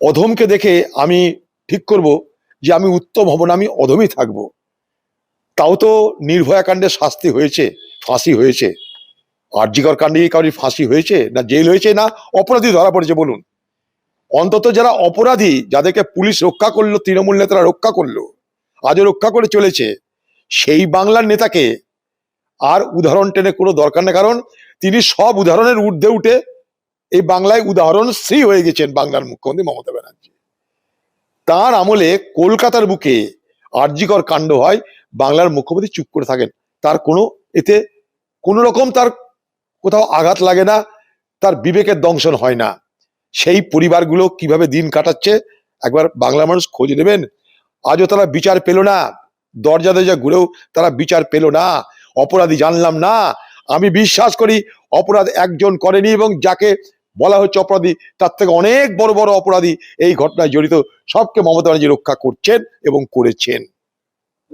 অধমকে দেখে আমি ঠিক করব যে আমি উত্তম হব না, আমি অধমই থাকব। তাও তো নির্ভয়া কাণ্ডে শাস্তি হয়েছে, ফাঁসি হয়েছে। আরজিকর কাণ্ডে কারোর ফাঁসি হয়েছে, না জেল হয়েছে, না অপরাধী ধরা পড়েছে? বলুন। অন্তত যারা অপরাধী, যাদেরকে পুলিশ রক্ষা করলো, তৃণমূল নেতারা রক্ষা করলো, আজও রক্ষা করে চলেছে, সেই বাংলার নেতাকে আর উদাহরণ টেনে কোনো দরকার নেই। কারণ তিনি সব উদাহরণের ঊর্ধ্বে উঠে এই বাংলায় উদাহরণ শ্রী হয়ে গেছেন বাংলার মুখ্যমন্ত্রী মমতা ব্যানার্জি। তার আমলে কলকাতার বুকে আরজিকর কাণ্ড হয়, বাংলার মুখ্যমন্ত্রী চুপ করে থাকেন। তার এতে কোনো রকম তার কোথাও আঘাত লাগে না, তার বিবেকের দংশন হয় না। সেই পরিবারগুলো কিভাবে দিন কাটাচ্ছে একবার বাংলার মানুষ খোঁজ নেবেন। আজও তারা বিচার পেল না, দরজা দরজা ঘুরেও তারা বিচার পেল না, অপরাধী জানলাম না। আমি বিশ্বাস করি অপরাধ একজন করেনি, এবং যাকে বলা হচ্ছে অপরাধী তার থেকে অনেক বড় বড় অপরাধী এই ঘটনায় জড়িত, সবকে মমতা ব্যানার্জি রক্ষা করছেন এবং করেছেন।